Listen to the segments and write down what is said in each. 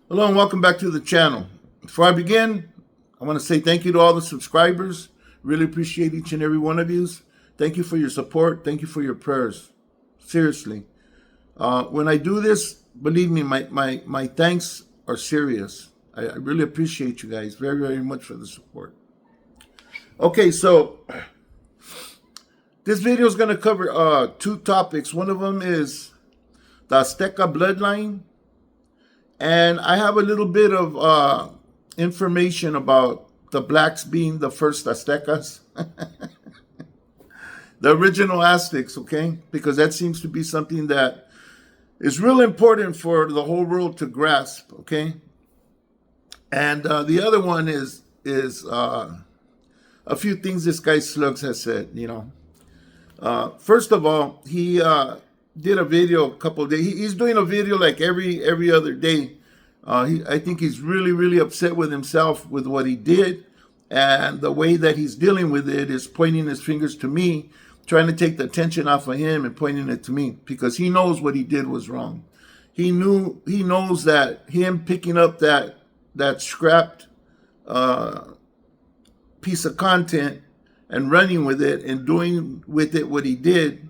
Hello and welcome back to the channel. Before I begin, I want to say thank you to all the subscribers. Really appreciate each and every one of you. Thank you for your support. Thank you for your prayers. Seriously. When I do this, believe me, my thanks are serious. I really appreciate you guys very, very much for the support. Okay, so this video is going to cover two topics. One of them is the Azteca bloodline. And I have a little bit of information about the blacks being the first Aztecas. The original Aztecs, okay? Because that seems to be something that is real important for the whole world to grasp, okay? And the other one is a few things this guy Slugs has said, you know. First of all, he did a video a couple of days. He's doing a video like every other day. I think he's really upset with himself with what he did, and the way that he's dealing with it is pointing his fingers to me, trying to take the attention off of him and pointing it to me, because he knows what he did was wrong. He knows that him picking up that scrapped piece of content and running with it and doing with it what he did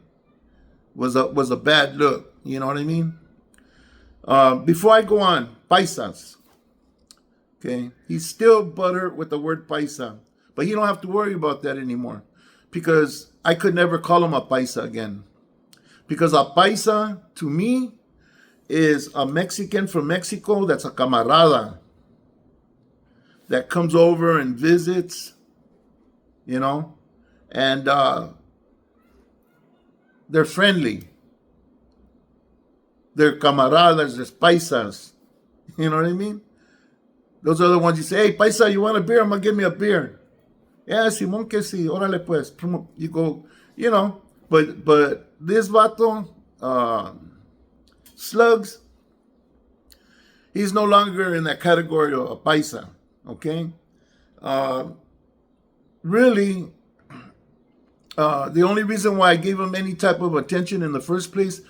was a bad look. You know what I mean? Before I go on, paisas. Okay, he's still butthurt with the word paisa, but he don't have to worry about that anymore, because I could never call him a paisa again. Because a paisa to me is a Mexican from Mexico that's a camarada that comes over and visits, you know, and they're friendly. They're camaradas, they're paisas. You know what I mean? Those are the ones you say, hey, paisa, you want a beer? I'm going to give me a beer. Yeah, Simón que sí, órale pues. You go, you know. But this vato, Slugs, he's no longer in that category of a paisa, okay? Really, the only reason why I gave him any type of attention in the first place,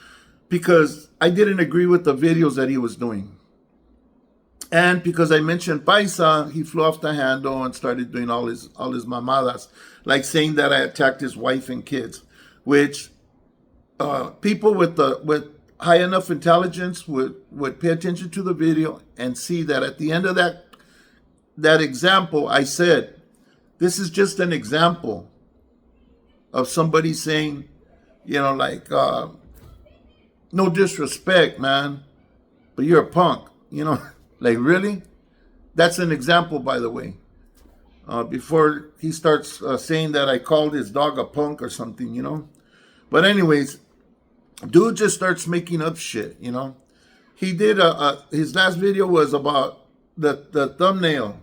because I didn't agree with the videos that he was doing. And because I mentioned paisa, he flew off the handle and started doing all his mamadas, like saying that I attacked his wife and kids, which people with high enough intelligence would pay attention to the video and see that at the end of that example, I said, this is just an example of somebody saying, you know, like, no disrespect, man, but you're a punk, you know, like, really? That's an example, by the way. Before he starts saying that I called his dog a punk or something, you know. But anyways, dude just starts making up shit, you know. He did his last video was about the thumbnail,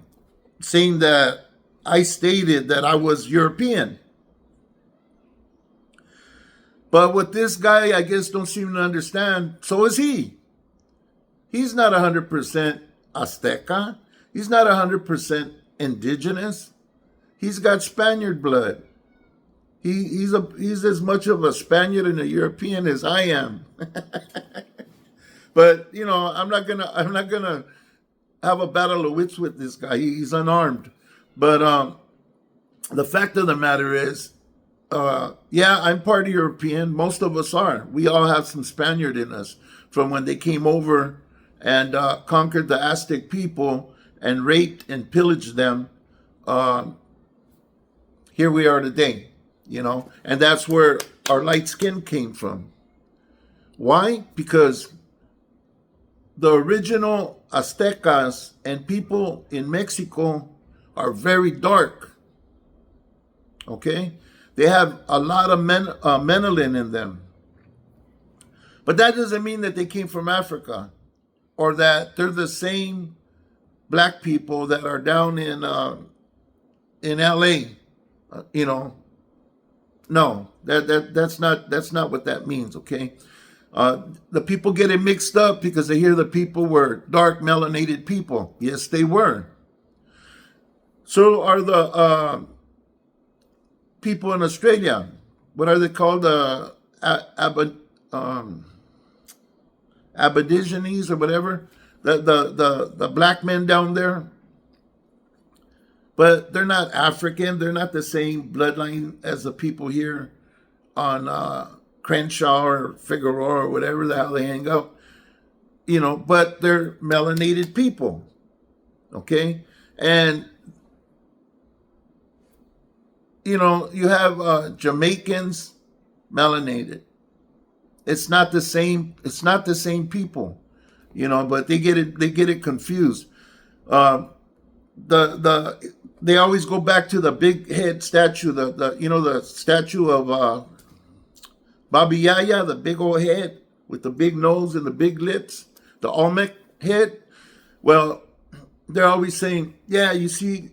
saying that I stated that I was European. But what this guy, I guess, don't seem to understand, so is he. He's not 100% Azteca. He's not 100% indigenous. He's got Spaniard blood. He's as much of a Spaniard and a European as I am. But you know, I'm not gonna have a battle of wits with this guy. He's unarmed. But the fact of the matter is, yeah, I'm part European. Most of us are. We all have some Spaniard in us from when they came over and conquered the Aztec people and raped and pillaged them. Here we are today, you know, and that's where our light skin came from. Why? Because the original Aztecas and people in Mexico are very dark, okay? They have a lot of melanin in them. But that doesn't mean that they came from Africa, or that they're the same black people that are down in LA. You know, no, that's not what that means, okay? The people get it mixed up because they hear the people were dark melanated people. Yes, they were. So are the people in Australia. What are they called? Aborigines or whatever. the black men down there, but they're not African. They're not the same bloodline as the people here on Crenshaw or Figueroa or whatever the hell they hang out, but they're melanated people, okay? And, you have Jamaicans melanated. It's not the same people, but they get it confused. They always go back to the big head statue, the statue of Baba Yaya, the big old head with the big nose and the big lips, the Olmec head. Well, they're always saying, yeah, you see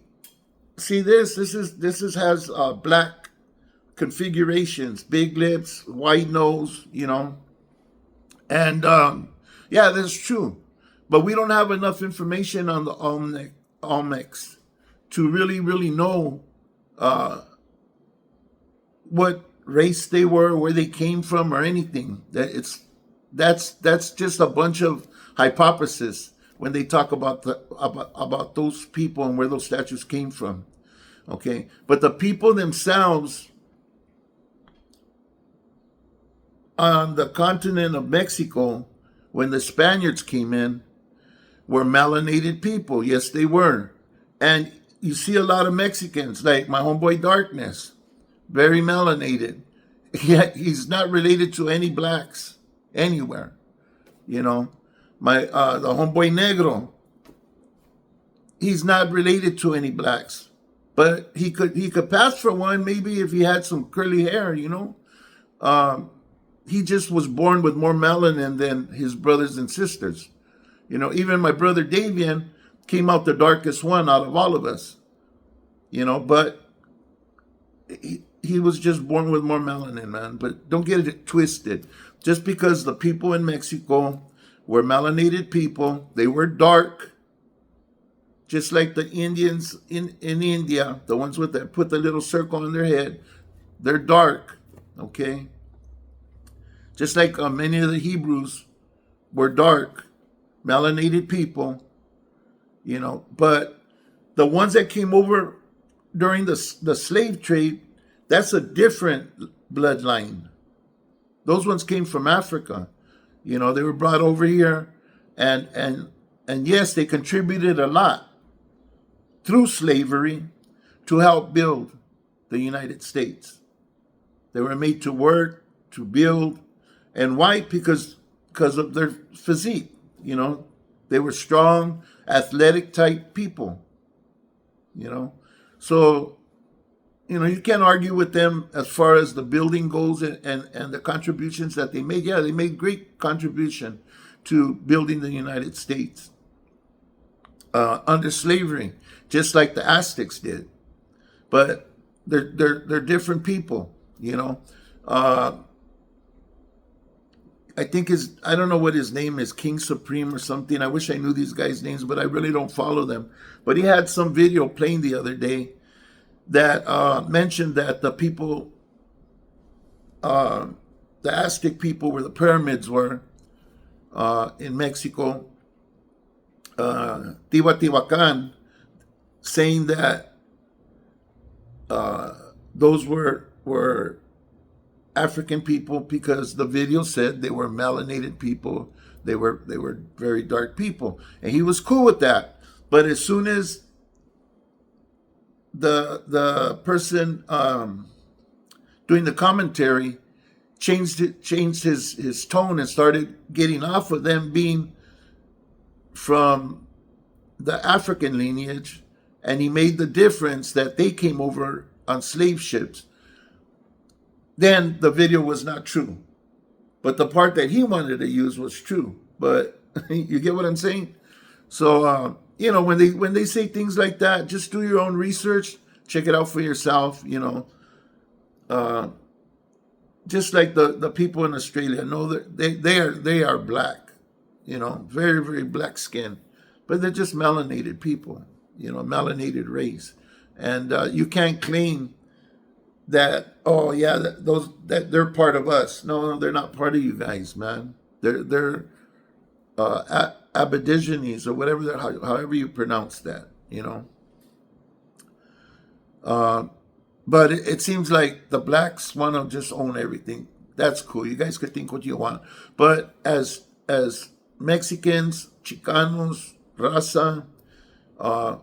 this has black configurations, big lips, wide nose, and yeah, that's true. But we don't have enough information on the Olmecs to really know what race they were, where they came from, or anything. That's just a bunch of hypothesis when they talk about about those people and where those statues came from. Okay, but the people themselves on the continent of Mexico, when the Spaniards came in, were melanated people. Yes, they were. And you see a lot of Mexicans, like my homeboy Darkness, very melanated. Yet he's not related to any blacks anywhere. My the homeboy Negro, he's not related to any blacks, but he could pass for one maybe if he had some curly hair. He just was born with more melanin than his brothers and sisters. Even my brother Davian came out the darkest one out of all of us. But he was just born with more melanin, man. But don't get it twisted. Just because the people in Mexico were melanated people, they were dark, just like the Indians in India, the ones that put the little circle on their head, they're dark, okay? Just like many of the Hebrews were dark, melanated people, but the ones that came over during the slave trade, that's a different bloodline. Those ones came from Africa. They were brought over here, and yes, they contributed a lot through slavery to help build the United States. They were made to work, to build, and why? Because of their physique. They were strong, athletic type people. So you can't argue with them as far as the building goes and the contributions that they made. Yeah, they made great contribution to building the United States under slavery, just like the Aztecs did. But they're different people. I think I don't know what his name is, King Supreme or something. I wish I knew these guys' names, but I really don't follow them. But he had some video playing the other day that mentioned that the people, the Aztec people where the pyramids were in Mexico, Teotihuacan, saying that those were African people because the video said they were melanated people. They were very dark people, and he was cool with that. But as soon as the person doing the commentary changed his tone and started getting off of them being from the African lineage, and he made the difference that they came over on slave ships, then the video was not true. But the part that he wanted to use was true. But you get what I'm saying? So, when they say things like that, just do your own research. Check it out for yourself, just like the people in Australia. No, they are black, very, very black skin. But they're just melanated people, melanated race. And you can't claim that, oh yeah, that they're part of us. No, they're not part of you guys, man. They're Aborigines or whatever, however you pronounce that, you know. But it seems like the blacks want to just own everything. That's cool. You guys could think what you want, but as Mexicans, Chicanos, Raza,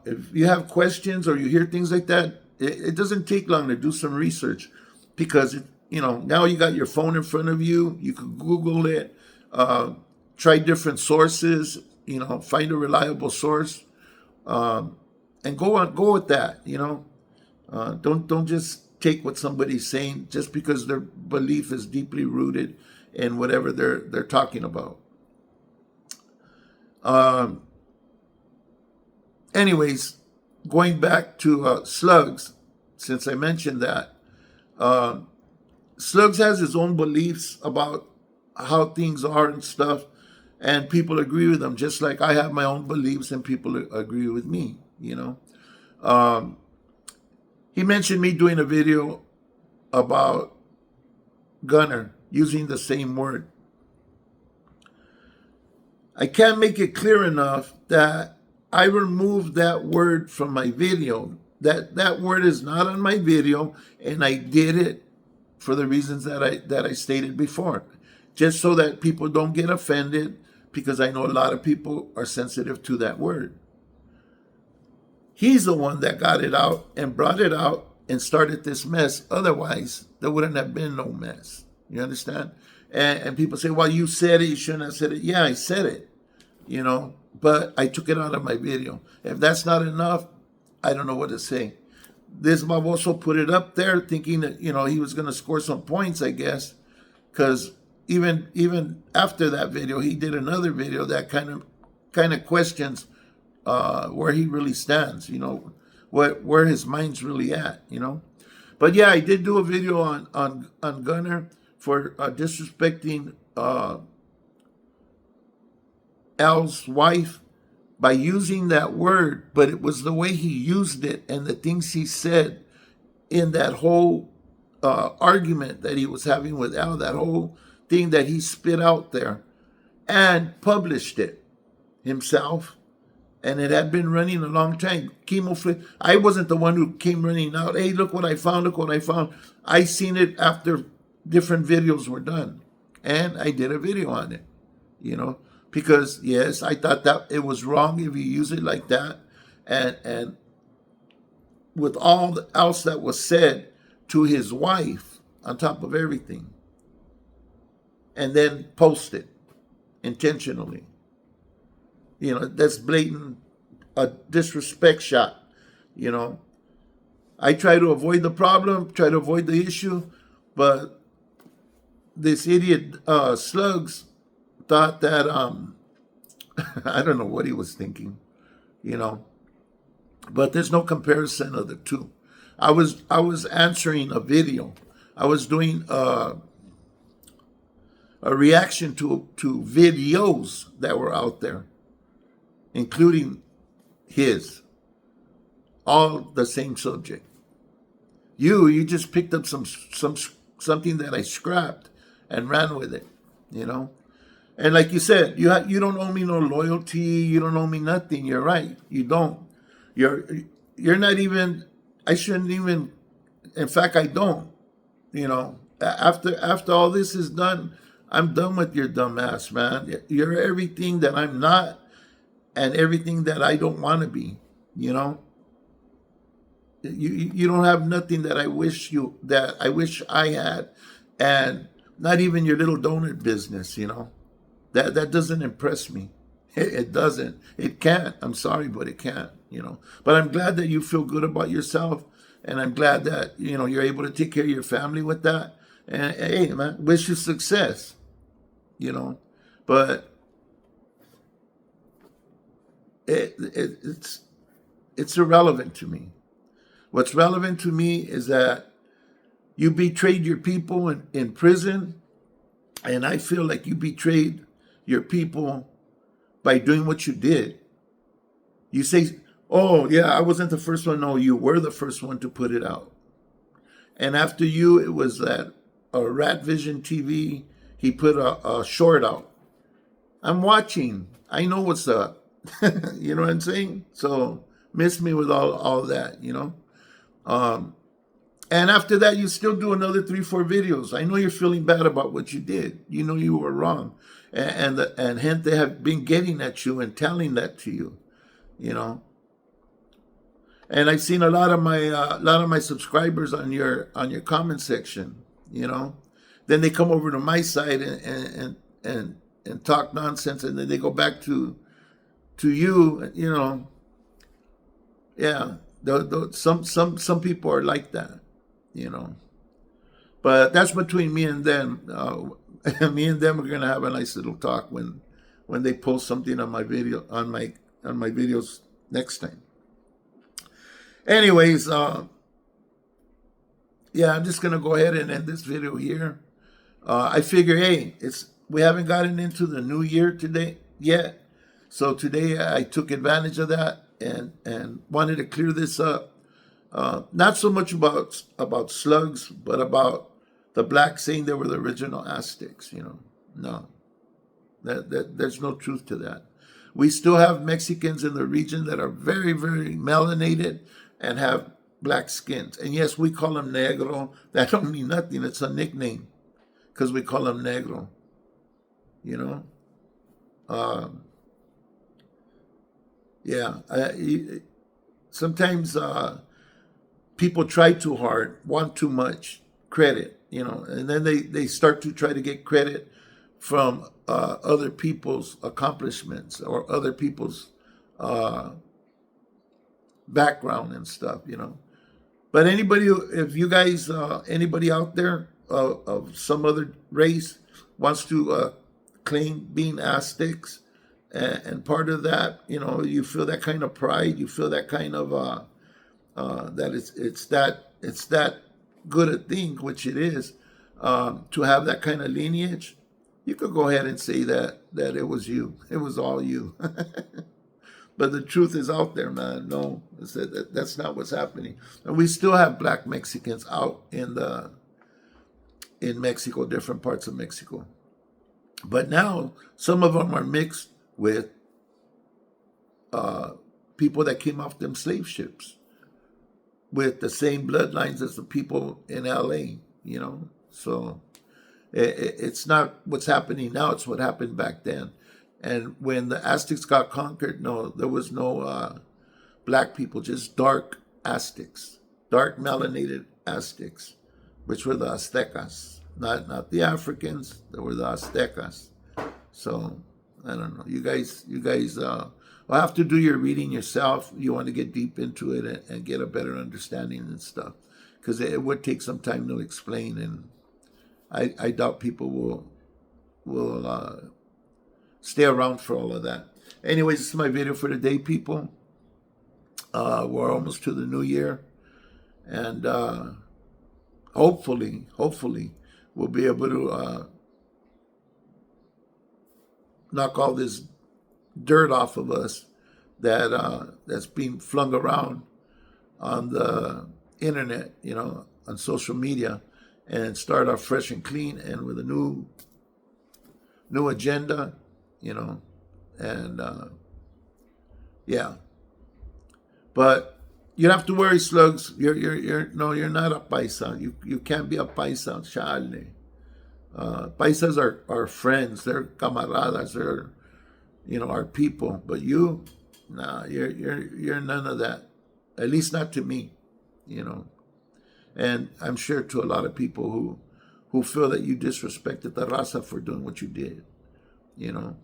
if you have questions or you hear things like that, it doesn't take long to do some research, because now you got your phone in front of you. You can Google it, try different sources. Find a reliable source, and go with that. Don't just take what somebody's saying just because their belief is deeply rooted in whatever they're talking about. Anyways, going back to Slugs, since I mentioned that, Slugs has his own beliefs about how things are and stuff, and people agree with him, just like I have my own beliefs and people agree with me, He mentioned me doing a video about Gunner using the same word. I can't make it clear enough that I removed that word from my video. That word is not on my video, and I did it for the reasons that I stated before, just so that people don't get offended, because I know a lot of people are sensitive to that word. He's the one that got it out and brought it out and started this mess. Otherwise, there wouldn't have been no mess. You understand? And people say, well, you said it, you shouldn't have said it. Yeah, I said it, but I took it out of my video. If that's not enough, I don't know what to say. This baboso put it up there thinking that, he was going to score some points, I guess, because even after that video, he did another video that kind of questions where he really stands, where his mind's really at, But yeah, I did do a video on Gunner for disrespecting Al's wife by using that word, but it was the way he used it and the things he said in that whole argument that he was having with Al, that whole thing that he spit out there and published it himself. And it had been running a long time. I wasn't the one who came running out. Hey, look what I found. Look what I found. I seen it after different videos were done. And I did a video on it, because, yes, I thought that it was wrong if you use it like that. And with all else that was said to his wife on top of everything. And then post it intentionally. That's blatant a disrespect shot. I try to avoid the problem, try to avoid the issue, but this idiot Slugs thought that I don't know what he was thinking, but there's no comparison of the two. I was answering a video. I was doing a reaction to videos that were out there, including his, all the same subject. You just picked up something that I scrapped and ran with it, And like you said, you don't owe me no loyalty. You don't owe me nothing. You're right. You don't. You're not even. I shouldn't even. In fact, I don't. After all this is done, I'm done with your dumb ass, man. You're everything that I'm not, and everything that I don't want to be. You don't have nothing that I wish I had, and not even your little donut business. That doesn't impress me. It doesn't. It can't. I'm sorry, but it can't. But I'm glad that you feel good about yourself, and I'm glad that you're able to take care of your family with that. And hey, man, wish you success. But it's irrelevant to me. What's relevant to me is that you betrayed your people in prison, and I feel like you betrayed your people by doing what you did. You say, oh, yeah, I wasn't the first one. No, you were the first one to put it out. And after you, it was that Rat Vision TV, he put a short out. I'm watching. I know what's up. You know what I'm saying? So miss me with all that, you know. And after that, you still do another 3, 4 videos. I know you're feeling bad about what you did. You know you were wrong, and hence they have been getting at you and telling that to you, you know. And I've seen a lot of my subscribers on your comment section, you know. Then they come over to my side and talk nonsense, and then they go back to you, you know. Yeah, some people are like that, you know. But that's between me and them. Me and them are gonna have a nice little talk when they post something on my video on my videos next time. Anyways, yeah, I'm just gonna go ahead and end this video here. I figure, hey, we haven't gotten into the new year today yet, so today I took advantage of that and wanted to clear this up. Not so much about Slugs, but about the blacks saying they were the original Aztecs. You know, no, there's no truth to that. We still have Mexicans in the region that are very, very melanated and have black skins. And yes, we call them negro. That don't mean nothing. It's a nickname because we call them negro. You know, yeah. Sometimes people try too hard, want too much credit, you know, and then they start to try to get credit from other people's accomplishments or other people's background and stuff, you know. But if you guys, anybody out there of some other race wants to claim being Aztecs, and part of that, you know, you feel that kind of pride, you feel that kind of that it's that good a thing, which it is, to have that kind of lineage. You could go ahead and say that it was you, it was all you. But the truth is out there, man. No, that's not what's happening. And we still have black Mexicans out in Mexico, different parts of Mexico. But now some of them are mixed with people that came off them slave ships with the same bloodlines as the people in LA, you know. So it's not what's happening now, it's what happened back then. And when the Aztecs got conquered, no, there was no black people, just dark Aztecs, dark melanated Aztecs, which were the Aztecas, not the Africans. They were the Aztecas. So I don't know. You guys will have to do your reading yourself. You want to get deep into it and get a better understanding and stuff, because it would take some time to explain, and I doubt people will stay around for all of that. Anyways, this is my video for today, people. We're almost to the new year, and hopefully we'll be able to knock all this dirt off of us that's being flung around on the internet, you know, on social media, and start off fresh and clean and with a new agenda, you know. And yeah, but you don't have to worry, Slugs. You're not a paisa. You can't be a paisa, chale. Paisas are friends. They're camaradas. They're, you know, our people. But you, nah, you're none of that. At least not to me, you know. And I'm sure to a lot of people who feel that you disrespected the raza for doing what you did, you know.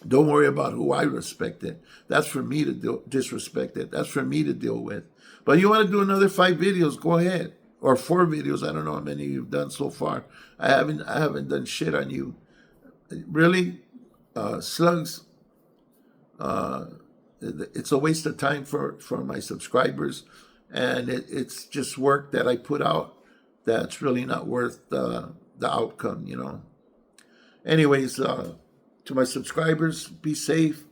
Don't worry about who I respected. That's for me to disrespect it. That's for me to deal with. But you want to do another 5 videos, go ahead. Or 4 videos. I don't know how many you've done so far. I haven't done shit on you. Really? Slugs, it's a waste of time for my subscribers. And it's just work that I put out that's really not worth the outcome, you know. Anyways, to my subscribers, be safe.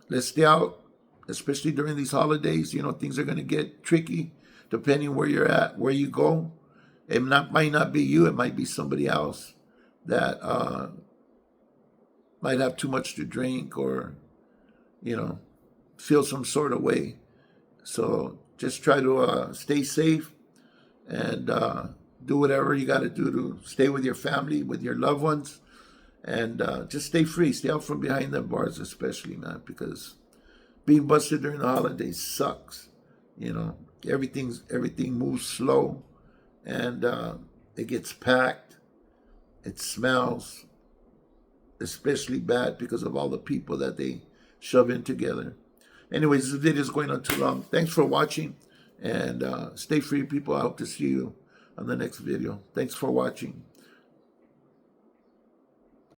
Let's stay out, especially during these holidays. You know, things are going to get tricky depending where you're at, where you go. It might not be you, it might be somebody else. that might have too much to drink or, you know, feel some sort of way. So just try to stay safe and do whatever you got to do to stay with your family, with your loved ones, and just stay free. Stay out from behind them bars, especially, man, because being busted during the holidays sucks. You know, everything moves slow, and it gets packed. It smells especially bad because of all the people that they shove in together. Anyways, this video is going on too long. Thanks for watching, and stay free, people. I hope to see you on the next video. Thanks for watching.